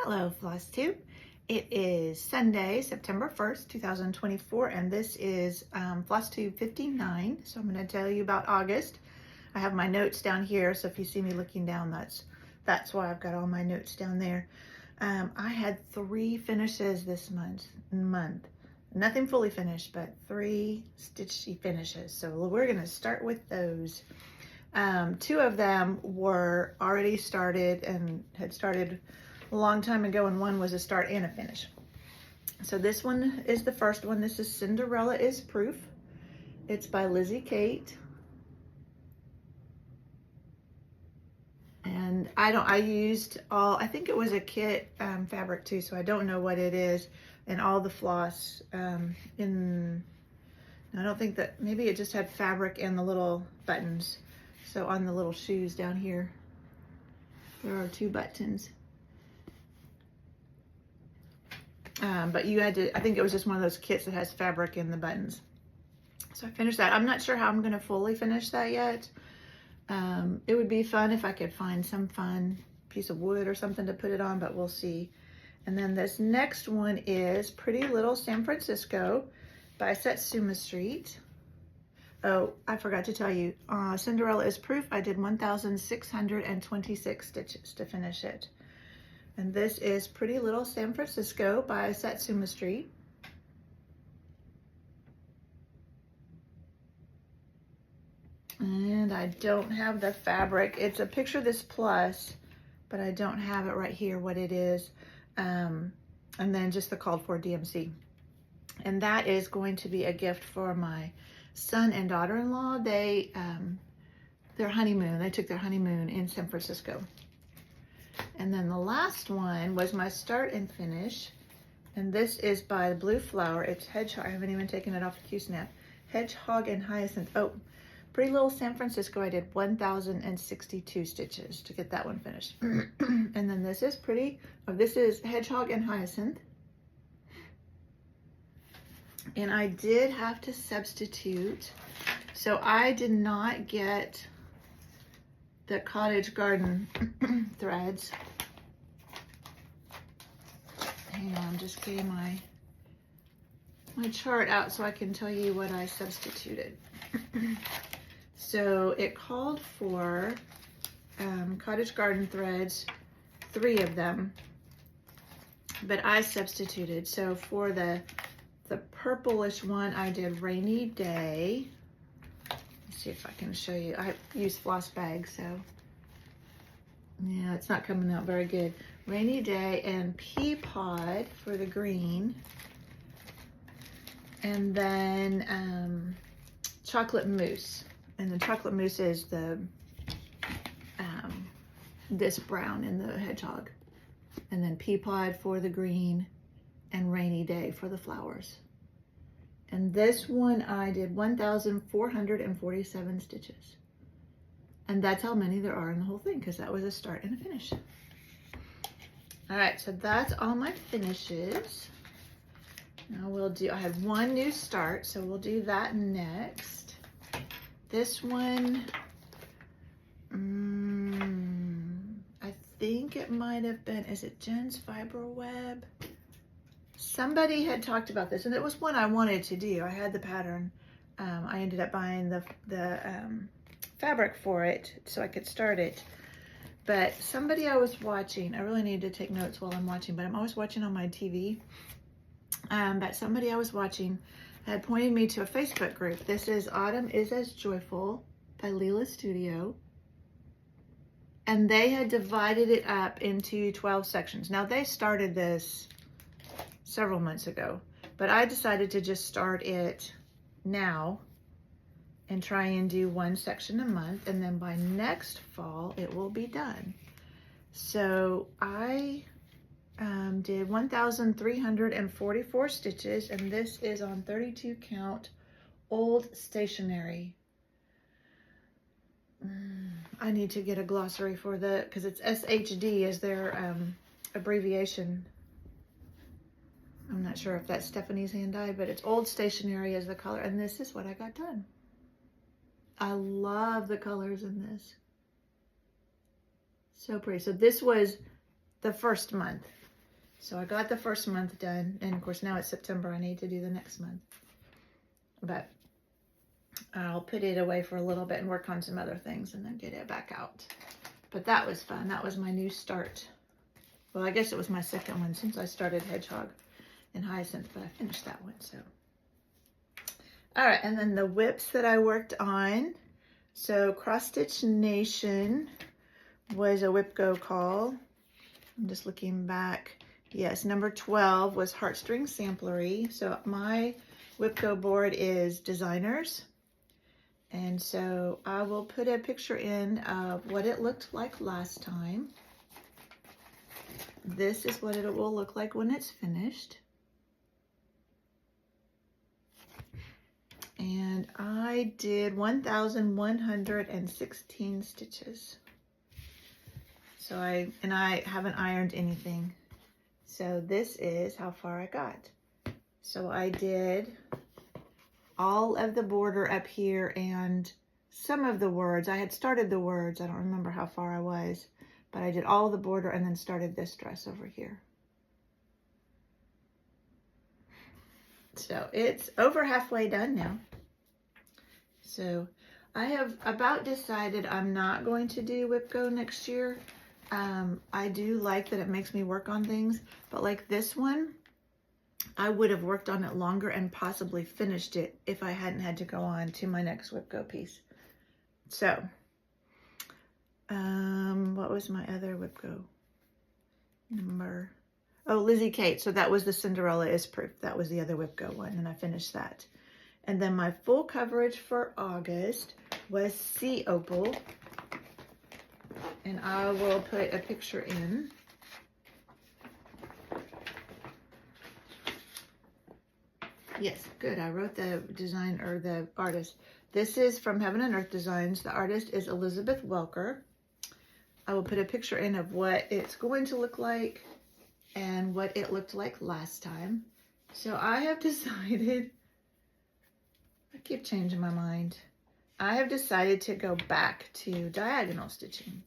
Hello, Flosstube. It is Sunday, September 1st, 2024, and this is Flosstube 59. So I'm going to tell you about August. I have my notes down here, so if you see me looking down, that's why I've got all my notes down there. I had 3 finishes this month. Nothing fully finished, but 3 stitchy finishes. So we're going to start with those. 2 of them were already started and had started a long time ago, and one was a start and a finish. So this one is the first one. This is Cinderella is Proof. It's by Lizzie Kate. And I used I think it was a kit fabric too, so I don't know what it is. And all the floss I don't think that, maybe it just had fabric and the little buttons. So on the little shoes down here, there are 2 buttons. But you had to, I think it was just one of those kits that has fabric in the buttons. So I finished that. I'm not sure how I'm going to fully finish that yet. It would be fun if I could find some fun piece of wood or something to put it on, but we'll see. And then this next one is Pretty Little San Francisco by Satsuma Street. Oh, I forgot to tell you, Cinderella is Proof. I did 1,626 stitches to finish it. And this is Pretty Little San Francisco by Satsuma Street. And I don't have the fabric. It's a Picture This Plus, but I don't have it right here, what it is. And then just the called for DMC. And that is going to be a gift for my son and daughter-in-law. Their honeymoon, they took their honeymoon in San Francisco. And then the last one was my start and finish. And this is by Blue Flower. It's Hedgehog. I haven't even taken it off the Q-snap. Hedgehog and Hyacinth. Oh, Pretty Little San Francisco. I did 1,062 stitches to get that one finished. And then this is this is Hedgehog and Hyacinth. And I did have to substitute. So I did not get the Cottage Garden threads. Hang on, I'm just getting my chart out so I can tell you what I substituted. So it called for Cottage Garden threads, 3 of them, but I substituted. So for the purplish one, I did Rainy Day. See if I can show you. I use floss bags, so yeah, it's not coming out very good. Rainy Day and Pea Pod for the green, and then Chocolate Mousse. And the Chocolate Mousse is the this brown in the hedgehog, and then Pea Pod for the green, and Rainy Day for the flowers. And this one I did 1,447 stitches. And that's how many there are in the whole thing, because that was a start and a finish. All right, so that's all my finishes. Now I have 1 new start, so we'll do that next. This one, I think it might have been, is it Jen's Fiber Web? Somebody had talked about this, and it was one I wanted to do. I had the pattern. I ended up buying the fabric for it so I could start it. But somebody I was watching, I really need to take notes while I'm watching, but I'm always watching on my TV. But somebody I was watching had pointed me to a Facebook group. This is Autumn is as Joyful by Leela Studio. And they had divided it up into 12 sections. Now they started this several months ago, but I decided to just start it now and try and do 1 section a month, and then by next fall it will be done. So I did 1,344 stitches, and this is on 32 count old stationery. I need to get a glossary for because it's SHD is their abbreviation. I'm not sure if that's Stephanie's hand dyed, but it's old stationery as the color, and this is what I got done. I love the colors in this. So pretty. So this was the first month. So I got the first month done, and of course now it's September, I need to do the next month. But I'll put it away for a little bit and work on some other things and then get it back out. But that was fun. That was my new start. Well, I guess it was my second one since I started Hedgehog and Hyacinth, but I finished that one, so. All right, and then the whips that I worked on. So Cross Stitch Nation was a whip go call. I'm just looking back. Yes, number 12 was Heartstring Samplery. So my whip go board is Designers. And so I will put a picture in of what it looked like last time. This is what it will look like when it's finished. And I did 1,116 stitches. So I haven't ironed anything. So this is how far I got. So I did all of the border up here and some of the words. I had started the words. I don't remember how far I was, but I did all the border and then started this dress over here. So it's over halfway done now. So I have about decided I'm not going to do whip go next year. I do like that it makes me work on things, but like this one, I would have worked on it longer and possibly finished it if I hadn't had to go on to my next whip go piece. So, what was my other whip go number? Oh, Lizzie Kate. So that was the Cinderella is Proof. That was the other whip go one, and I finished that. And then my full coverage for August was Sea Opal. And I will put a picture in. Yes, good. I wrote the design or the artist. This is from Heaven and Earth Designs. The artist is Elizabeth Welker. I will put a picture in of what it's going to look like and what it looked like last time. So I have decided, I keep changing my mind. I have decided to go back to diagonal stitching.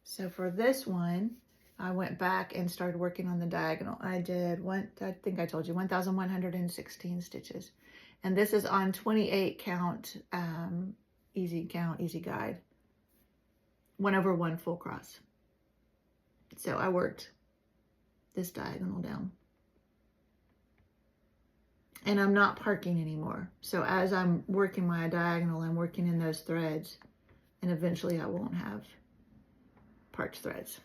So for this one, I went back and started working on the diagonal. I did I think I told you, 1,116 stitches. And this is on 28 count, easy guide. 1/1 full cross. So I worked this diagonal down. And I'm not parking anymore. So as I'm working my diagonal, I'm working in those threads. And eventually I won't have parked threads.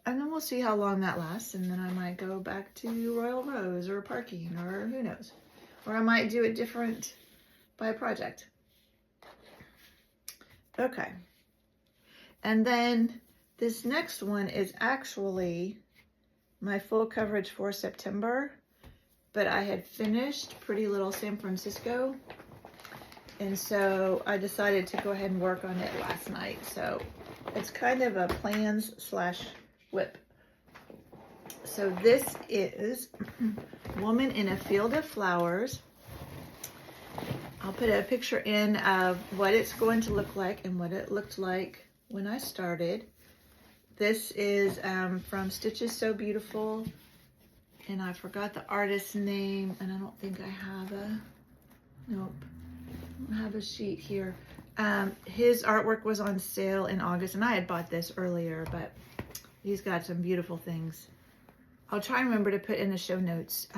And then we'll see how long that lasts. And then I might go back to Royal Rose or parking or who knows. Or I might do it different by project. Okay. And then this next one is actually my full coverage for September. But I had finished Pretty Little San Francisco. And so I decided to go ahead and work on it last night. So it's kind of a plans / whip. So this is Woman in a Field of Flowers. I'll put a picture in of what it's going to look like and what it looked like when I started. This is from Stitches So Beautiful. And I forgot the artist's name, and I don't think I have nope, I don't have a sheet here. His artwork was on sale in August, and I had bought this earlier, but he's got some beautiful things. I'll try and remember to put in the show notes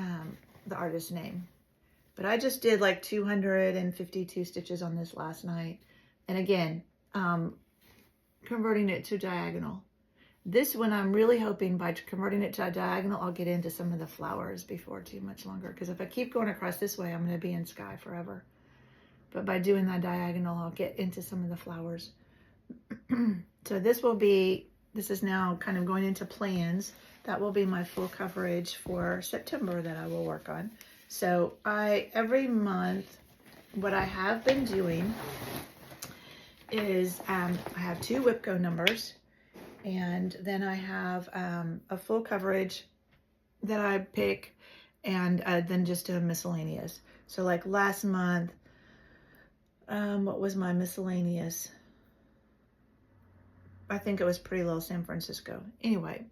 the artist's name. But I just did like 252 stitches on this last night. And again, converting it to diagonal. This one I'm really hoping by converting it to a diagonal, I'll get into some of the flowers before too much longer. Because if I keep going across this way, I'm going to be in sky forever. But by doing that diagonal, I'll get into some of the flowers. So this is now kind of going into plans. That will be my full coverage for September that I will work on. So every month, what I have been doing is I have 2 WIPCO numbers. And then I have a full coverage that I pick, and then just a miscellaneous. So like last month, what was my miscellaneous? I think it was Pretty Little San Francisco. Anyway,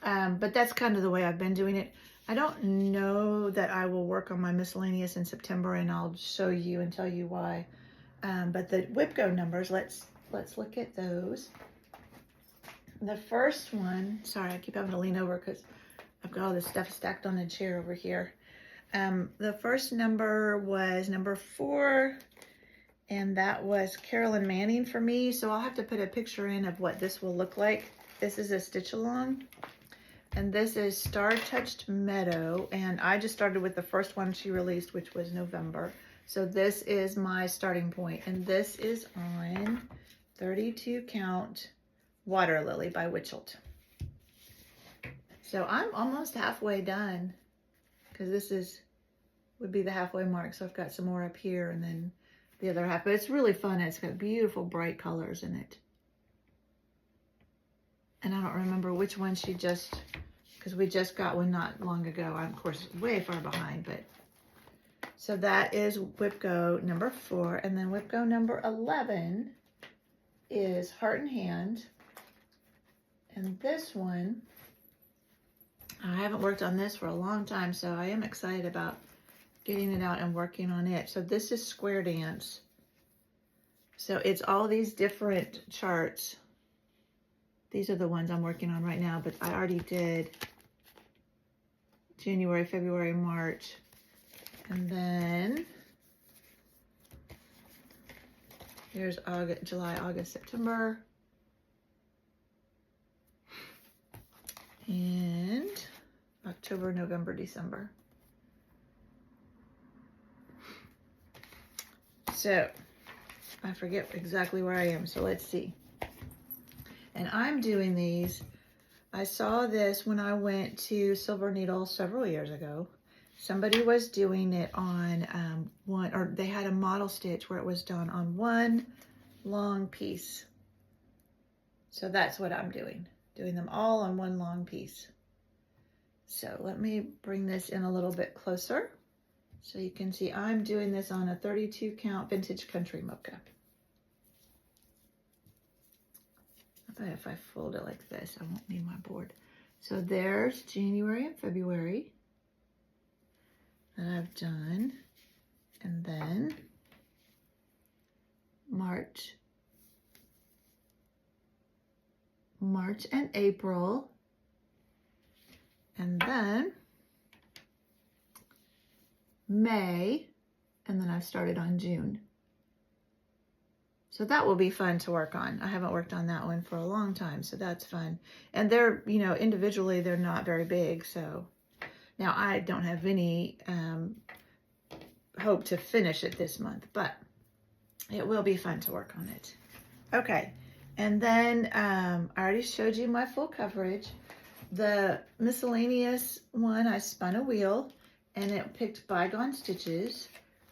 But that's kind of the way I've been doing it. I don't know that I will work on my miscellaneous in September, and I'll show you and tell you why. But the WIPCO numbers, let's look at those. The first one, sorry, I keep having to lean over because I've got all this stuff stacked on a chair over here. The first number was number 4, and that was Carolyn Manning for me. So I'll have to put a picture in of what this will look like. This is a stitch along, and this is Star Touched Meadow, and I just started with the first one she released, which was November. So this is my starting point, and this is on 32 count Water Lily by Witchelt. So I'm almost halfway done, because this would be the halfway mark. So I've got some more up here and then the other half, but it's really fun. It's got beautiful bright colors in it. And I don't remember which one she just, because we just got one not long ago. I'm of course way far behind, but so that is WIPCO number 4. And then WIPCO number 11 is Heart and Hand. And this one, I haven't worked on this for a long time, so I am excited about getting it out and working on it. So this is Square Dance. So it's all these different charts. These are the ones I'm working on right now, but I already did January, February, March, and then here's August, July, August, September, and October, November, December. So I forget exactly where I am, so let's see. And I'm doing these, I saw this when I went to Silver Needle several years ago. Somebody was doing it on one, or they had a model stitch where it was done on one long piece. So that's what I'm doing them all on one long piece. So let me bring this in a little bit closer so you can see I'm doing this on a 32 count Vintage Country Mocha. I bet if I fold it like this, I won't need my board. So there's January and February that I've done, and then March and April, and then May, and then I've started on June. So that will be fun to work on. I haven't worked on that one for a long time, so that's fun. And they're, you know, individually, they're not very big, so. Now, I don't have any hope to finish it this month, but it will be fun to work on it. Okay, and then I already showed you my full coverage. The miscellaneous one, I spun a wheel, and it picked Bygone Stitches,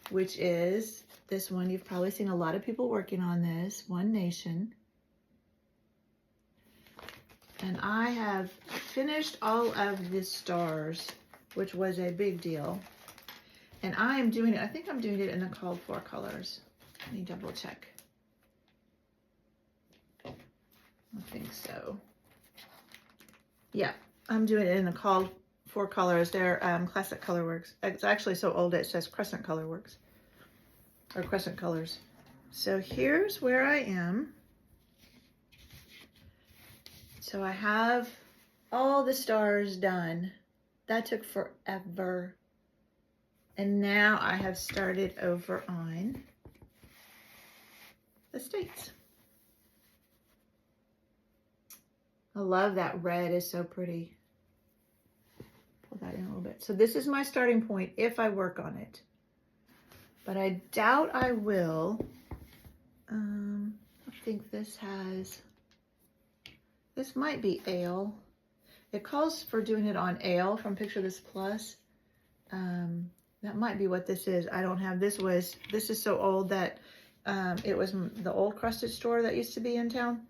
which is this one. You've probably seen a lot of people working on this, One Nation. And I have finished all of the stars, which was a big deal. And I am doing it, I think I'm doing it in the called for colors. Let me double check. I think so. Yeah, I'm doing it in the called for colors. They're Classic Colorworks. It's actually so old it says Crescent Colorworks. Or Crescent Colors. So here's where I am. So I have all the stars done. That took forever. And now I have started over on the States. I love that red, is so pretty. Pull that in a little bit. So this is my starting point if I work on it. But I doubt I will. I think this might be Ale. It calls for doing it on Ale from Picture This Plus. That might be what this is. I don't have, this is so old that it was the old crusted store that used to be in town.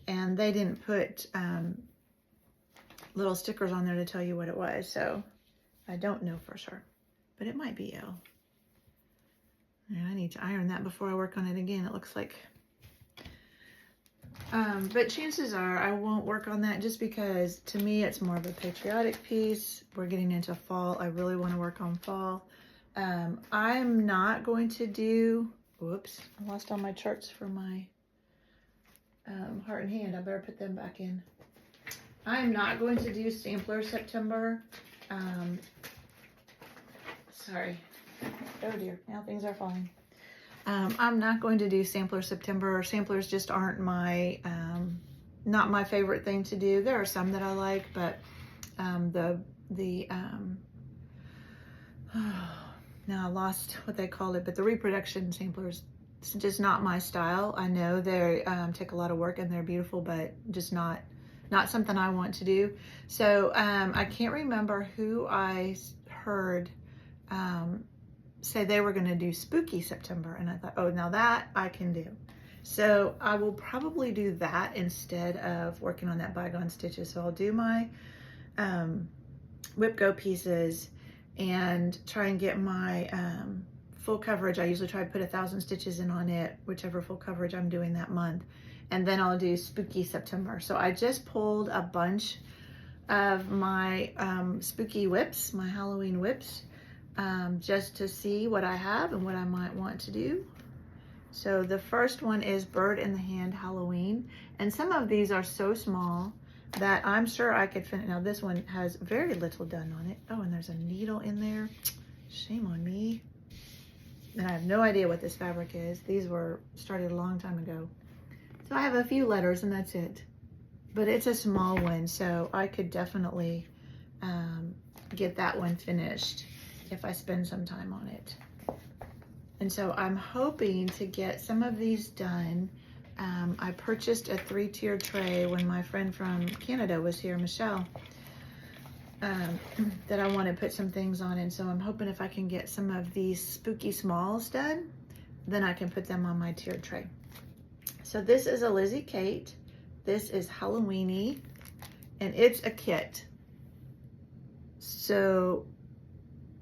And they didn't put little stickers on there to tell you what it was. So I don't know for sure, but it might be Ale. Yeah, I need to iron that before I work on it again. It looks like But chances are I won't work on that just because to me it's more of a patriotic piece. We're getting into fall. I really want to work on fall. I'm not going to do, whoops, I lost all my charts for my heart and hand. I better put them back in. I'm not going to do Sampler September. Sorry. Oh dear, now things are falling. I'm not going to do Sampler September. Samplers just aren't my, not my favorite thing to do. There are some that I like, but now I lost what they called it, but the reproduction samplers, it's just not my style. I know they take a lot of work and they're beautiful, but just not something I want to do. So I can't remember who I heard say they were going to do Spooky September, and I thought, oh, now that I can do. So I will probably do that instead of working on that Bygone Stitches. So I'll do my Whip Go pieces and try and get my full coverage. I usually try to put 1,000 stitches in on it, whichever full coverage I'm doing that month. And then I'll do Spooky September. So I just pulled a bunch of my spooky whips, my Halloween whips, just to see what I have and what I might want to do. So the first one is Bird in the Hand Halloween. And some of these are so small that I'm sure I could finish. Now this one has very little done on it. Oh, and there's a needle in there. Shame on me. And I have no idea what this fabric is. These were started a long time ago. So I have a few letters and that's it. But it's a small one, so I could definitely get that one finished if I spend some time on it. And so I'm hoping to get some of these done. I purchased a 3-tiered tray when my friend from Canada was here, Michelle, that I want to put some things on. And so I'm hoping if I can get some of these spooky smalls done, then I can put them on my tiered tray. So this is a Lizzie Kate. This is Halloweeny, and it's a kit. So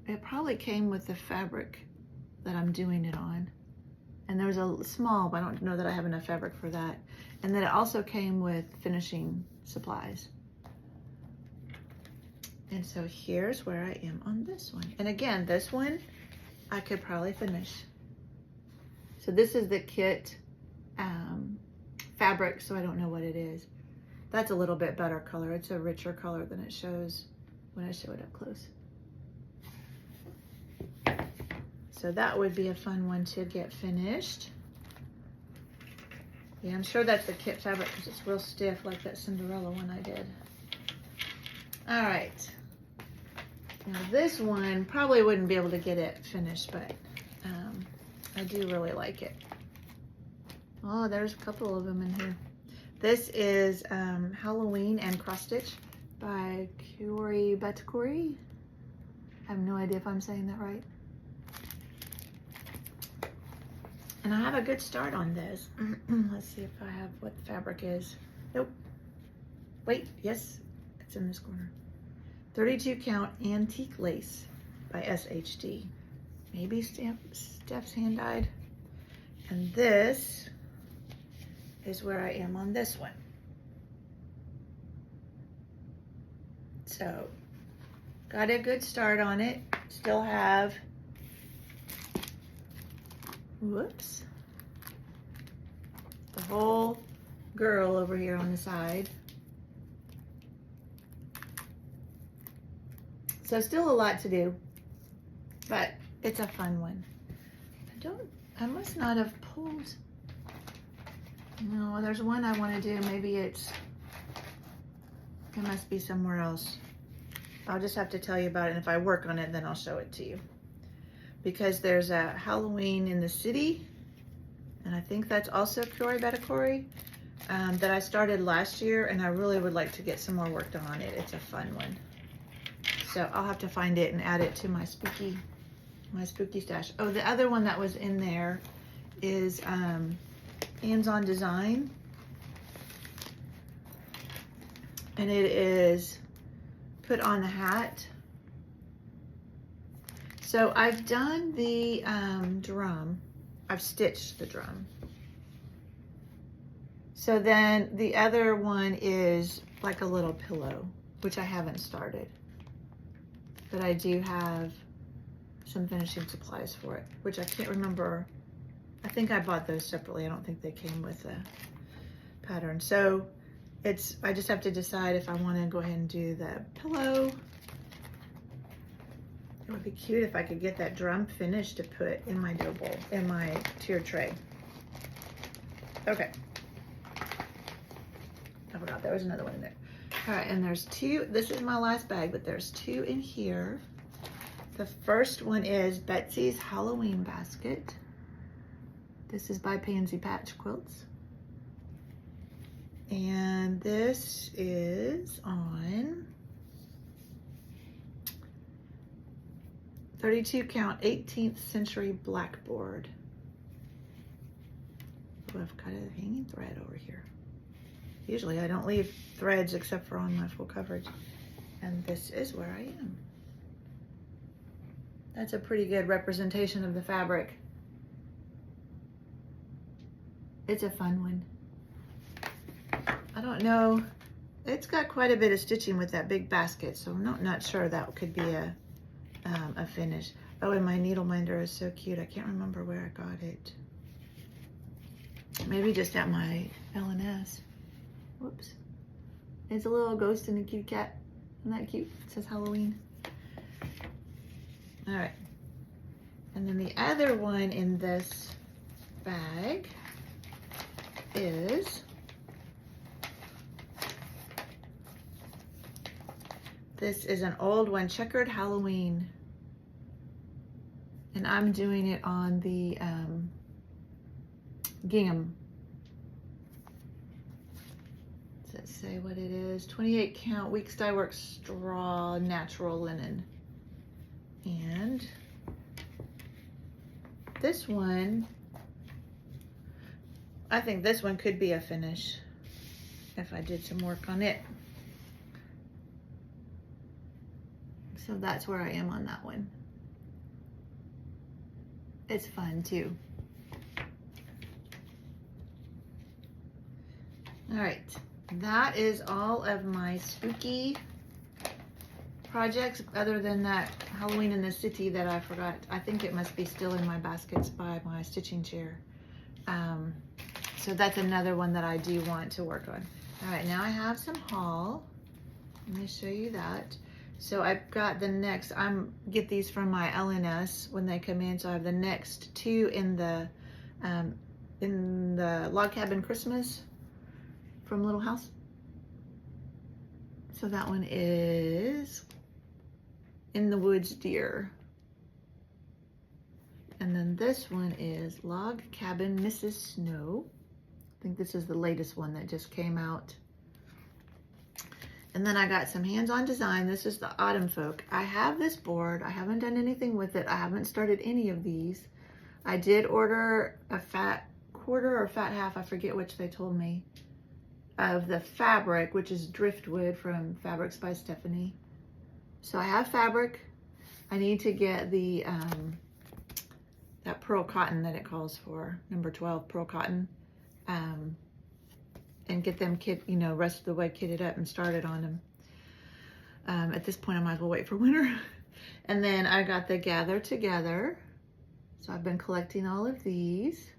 it probably came with the fabric that I'm doing it on. And there's a small, but I don't know that I have enough fabric for that. And then it also came with finishing supplies. And so here's where I am on this one. And again, this one I could probably finish. So this is the kit fabric, so I don't know what it is. That's a little bit better color. It's a richer color than it shows when I show it up close. So that would be a fun one to get finished. Yeah, I'm sure that's the kit fabric because it's real stiff like that Cinderella one I did. All right. Now this one, probably wouldn't be able to get it finished, but I do really like it. Oh, there's a couple of them in here. This is Halloween and Cross Stitch by Kiori Batakori. I have no idea if I'm saying that right. And I have a good start on this. Let's see if I have what the fabric is. Nope. Wait, yes, it's in this corner. 32 count antique lace by SHD. Maybe Steph's hand dyed. And this is where I am on this one. So, got a good start on it. Still have, whoops, the whole girl over here on the side. So still a lot to do, but it's a fun one. I must not have pulled. No, there's one I want to do. Maybe it must be somewhere else. I'll just have to tell you about it. And if I work on it, then I'll show it to you. Because there's a Halloween in the City, and I think that's also Kiori Batakori, that I started last year, and I really would like to get some more work done on it. It's a fun one. So I'll have to find it and add it to my spooky stash. Oh, the other one that was in there is Hands-On Design. And it is Put on the Hat. So I've done the drum. I've stitched the drum. So then the other one is like a little pillow, which I haven't started, but I do have some finishing supplies for it, which I can't remember. I think I bought those separately. I don't think they came with a pattern. So I just have to decide if I want to go ahead and do the pillow. It would be cute if I could get that drum finish to put in my dough bowl, in my tier tray. Okay. I forgot there was another one in there. All right, and there's two. This is my last bag, but there's two in here. The first one is Betsy's Halloween basket. This is by Pansy Patch Quilts. And this is on 32 count 18th century blackboard. Oh, I've got a hanging thread over here. Usually I don't leave threads except for on my full coverage. And this is where I am. That's a pretty good representation of the fabric. It's a fun one. I don't know. It's got quite a bit of stitching with that big basket, so I'm not sure that could be a finish. Oh, and my needle minder is so cute. I can't remember where I got it. Maybe just at my L&S. Whoops. It's a little ghost and a cute cat. Isn't that cute? It says Halloween. All right. And then the other one in this bag is this is an old one, Checkered Halloween. And I'm doing it on the gingham. Does it say what it is? 28 count Weeks Dye Works straw natural linen. And this one, I think this one could be a finish if I did some work on it. So that's where I am on that one. It's fun too. All right, that is all of my spooky projects, other than that Halloween in the City that I forgot. I think it must be still in my baskets by my stitching chair. So that's another one that I do want to work on. All right, now I have some haul. Let me show you that. So I've got the next, get these from my L&S when they come in. So I have the next two in the Log Cabin Christmas from Little House. So that one is In the Woods Dear. And then this one is Log Cabin Mrs. Snow. I think this is the latest one that just came out. And then I got some hands-on design. This is the Autumn Folk. I have this board. I haven't done anything with it. I haven't started any of these. I did order a fat quarter or fat half, I forget which they told me, of the fabric, which is driftwood from Fabrics by Stephanie. So I have fabric. I need to get the that pearl cotton that it calls for, number 12 pearl cotton, and get them rest of the way kitted up and started on them. At this point I might as well wait for winter. And then I got the Gather Together. So I've been collecting all of these.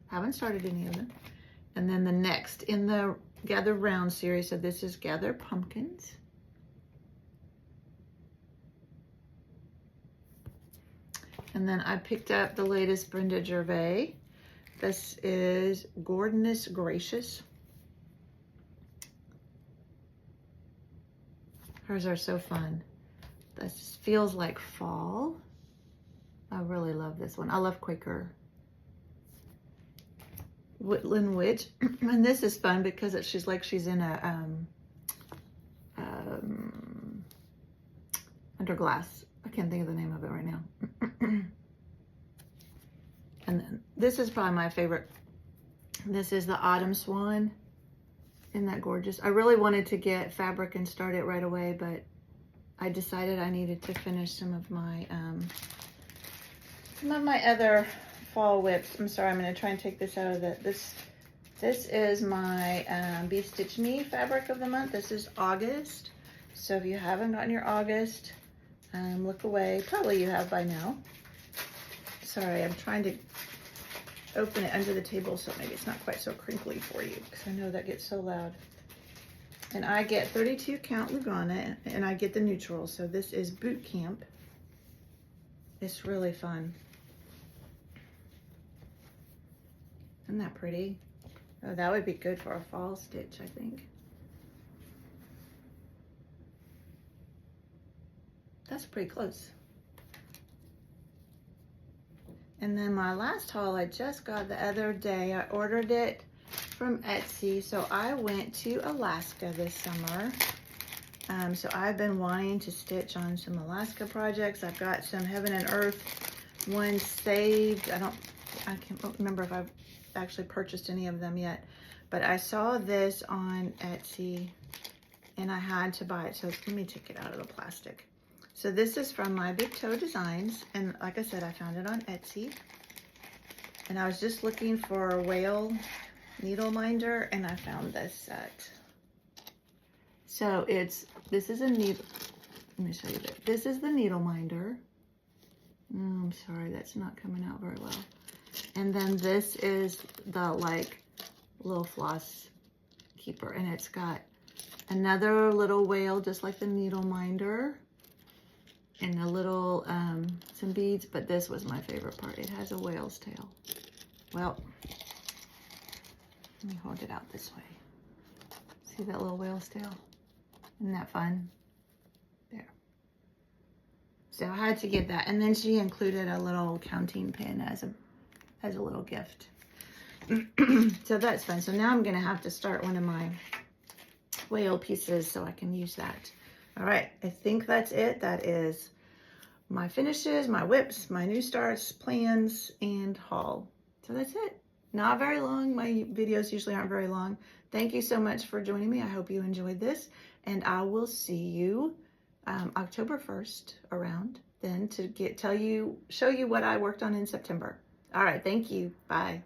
Haven't started any of them. And then the next in the Gather Round series, so this is Gather Pumpkins. And then I picked up the latest Brenda Gervais. This is Goodness Gracious. Hers are so fun. This feels like fall. I really love this one. I love Quaker Woodland Witch. And this is fun because she's in a under glass. I can't think of the name of it right now. And then this is probably my favorite. This is the Autumn Swan. Isn't that gorgeous? I really wanted to get fabric and start it right away, but I decided I needed to finish some of my other fall whips. I'm sorry, I'm going to try and take this out of this This is my Be Stitch Me fabric of the month. This is August. So if you haven't gotten your August, look away. Probably you have by now. Sorry, I'm trying to open it under the table so maybe it's not quite so crinkly for you, because I know that gets so loud. And I get 32 count Lugana, and I get the neutral. So this is Boot Camp. It's really fun. Isn't that pretty? Oh, that would be good for a fall stitch, I think. That's pretty close. And then my last haul I just got the other day. I ordered it from Etsy. So I went to Alaska this summer. So I've been wanting to stitch on some Alaska projects. I've got some Heaven and Earth ones saved. I can't remember if I've actually purchased any of them yet, but I saw this on Etsy and I had to buy it. So let me take it out of the plastic. So this is from My Big Toe Designs, and like I said, I found it on Etsy, and I was just looking for a whale needle minder, and I found this set. So this is a needle. Let me show you this. This is the needle minder. Oh, I'm sorry, that's not coming out very well. And then this is the like little floss keeper, and it's got another little whale just like the needle minder, and a little some beads, but this was my favorite part. It has a whale's tail. Well, let me hold it out this way. See that little whale's tail? Isn't that fun? There. So I had to get that, and then she included a little counting pin as a little gift. So that's fun. So now I'm gonna have to start one of my whale pieces so I can use that. All right, I think that's it. That is my finishes, my whips, my new starts, plans, and haul. So that's it. Not very long. My videos usually aren't very long. Thank you so much for joining me. I hope you enjoyed this, and I will see you October 1st around then to show you what I worked on in September. All right, thank you. Bye.